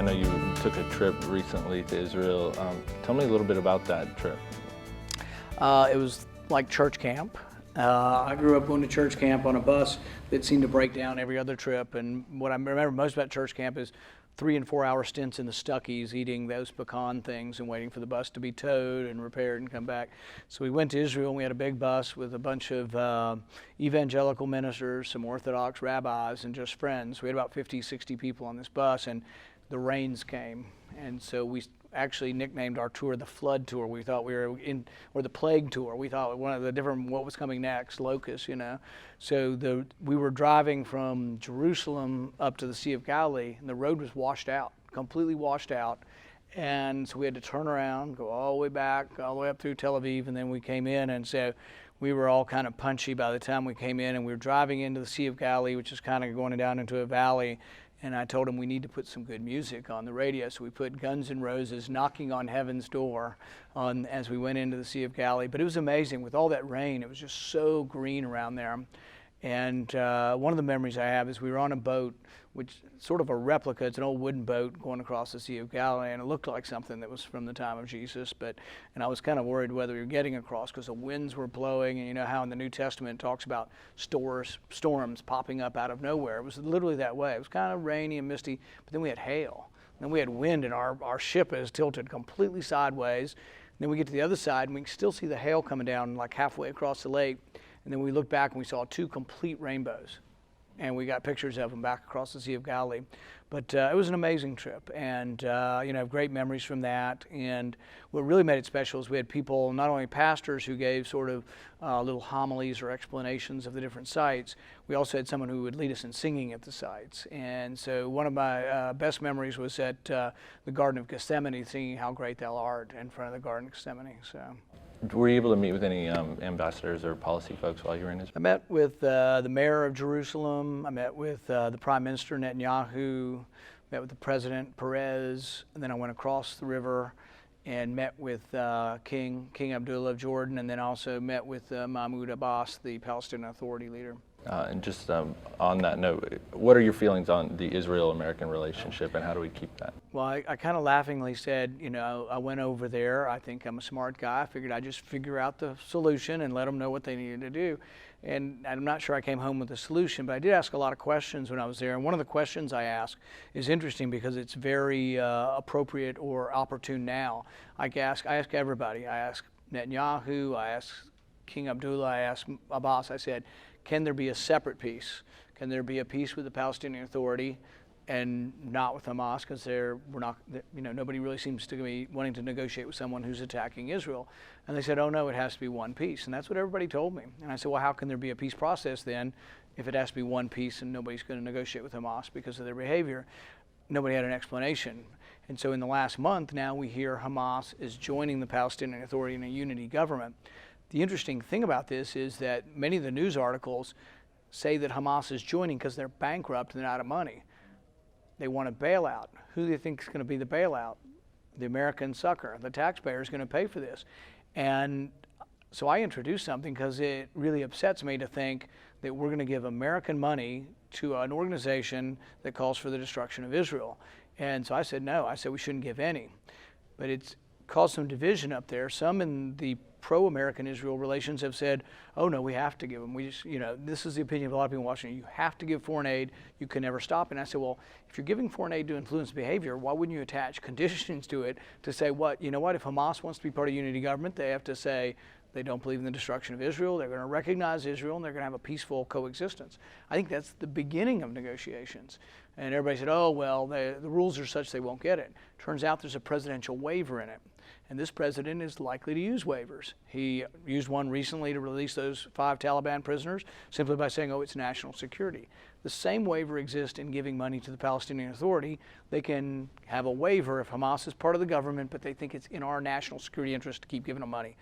I know you took a trip recently to Israel. Tell me a little bit about that trip. It was like church camp. I grew up going to church camp on a bus that seemed to break down every other trip. And what I remember most about church camp is 3 and 4 hour stints in the Stuckey's eating those pecan things and waiting for the bus to be towed and repaired and come back. So we went to Israel and we had a big bus with a bunch of evangelical ministers, some Orthodox rabbis, and just friends. We had about 50, 60 people on this bus, and the rains came. And so we actually nicknamed our tour the Flood Tour. We thought we were in, or the Plague Tour. We thought one of the different, what was coming next, locusts, you know. So we were driving from Jerusalem up to the Sea of Galilee, and the road was washed out, completely washed out. And so we had to turn around, go all the way back, all the way up through Tel Aviv, and then we came in. And so we were all kind of punchy by the time we came in, and we were driving into the Sea of Galilee, which is kind of going down into a valley. And I told him we need to put some good music on the radio. So we put Guns N' Roses, Knocking on Heaven's Door, on as we went into the Sea of Galilee. But it was amazing. With all that rain, it was just so green around there. And one of the memories I have is we were on a boat, which sort of a replica. It's an old wooden boat going across the Sea of Galilee, and it looked like something that was from the time of Jesus. And I was kind of worried whether we were getting across because the winds were blowing, and you know how in the New Testament it talks about storms popping up out of nowhere. It was literally that way. It was kind of rainy and misty, but then we had hail. Then we had wind, and our ship is tilted completely sideways. And then we get to the other side, and we can still see the hail coming down like halfway across the lake. And then we looked back and we saw 2 complete rainbows. And we got pictures of them back across the Sea of Galilee. But it was an amazing trip, and you know, great memories from that. And what really made it special is we had people, not only pastors who gave sort of little homilies or explanations of the different sites, we also had someone who would lead us in singing at the sites. And so one of my best memories was at the Garden of Gethsemane, singing How Great Thou Art in front of the Garden of Gethsemane. So. Were you able to meet with any ambassadors or policy folks while you were in Israel? I met with the mayor of Jerusalem. I met with the Prime Minister Netanyahu. Met with the President Perez, and then I went across the river and met with King Abdullah of Jordan, and then also met with Mahmoud Abbas, the Palestinian Authority leader. And just on that note, what are your feelings on the Israel-American relationship, and how do we keep that? Well, I kind of laughingly said, you know, I went over there. I think I'm a smart guy. I figured I'd just figure out the solution and let them know what they needed to do. And I'm not sure I came home with a solution, but I did ask a lot of questions when I was there. And one of the questions I asked is interesting because it's very appropriate or opportune now. I ask everybody. I asked Netanyahu. I asked King Abdullah. I asked Abbas. I said, can there be a separate peace? Can there be a peace with the Palestinian Authority and not with Hamas? Because nobody really seems to be wanting to negotiate with someone who's attacking Israel. And they said, oh no, it has to be one peace. And that's what everybody told me. And I said, well, how can there be a peace process then if it has to be one peace and nobody's going to negotiate with Hamas because of their behavior? Nobody had an explanation. And so in the last month, now we hear Hamas is joining the Palestinian Authority in a unity government. The interesting thing about this is that many of the news articles say that Hamas is joining because they're bankrupt and they're out of money. They want a bailout. Who do you think is going to be the bailout? The American sucker. The taxpayer is going to pay for this. And so I introduced something because it really upsets me to think that we're going to give American money to an organization that calls for the destruction of Israel. And so I said no. I said we shouldn't give any. But it's caused some division up there. Some in the pro-American Israel relations have said, oh no, we have to give them. We just, you know, this is the opinion of a lot of people in Washington. You have to give foreign aid. You can never stop. And I said, well, if you're giving foreign aid to influence behavior, why wouldn't you attach conditions to it to say what, you know what, if Hamas wants to be part of unity government, they have to say they don't believe in the destruction of Israel. They're going to recognize Israel and they're going to have a peaceful coexistence. I think that's the beginning of negotiations. And everybody said, oh, well, the rules are such they won't get it. Turns out there's a presidential waiver in it. And this president is likely to use waivers. He used one recently to release those 5 Taliban prisoners simply by saying, oh, it's national security. The same waiver exists in giving money to the Palestinian Authority. They can have a waiver if Hamas is part of the government, but they think it's in our national security interest to keep giving them money.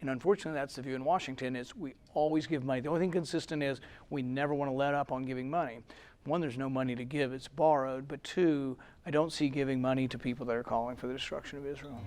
And unfortunately, that's the view in Washington, is we always give money. The only thing consistent is we never want to let up on giving money. One, there's no money to give, it's borrowed. But 2, I don't see giving money to people that are calling for the destruction of Israel.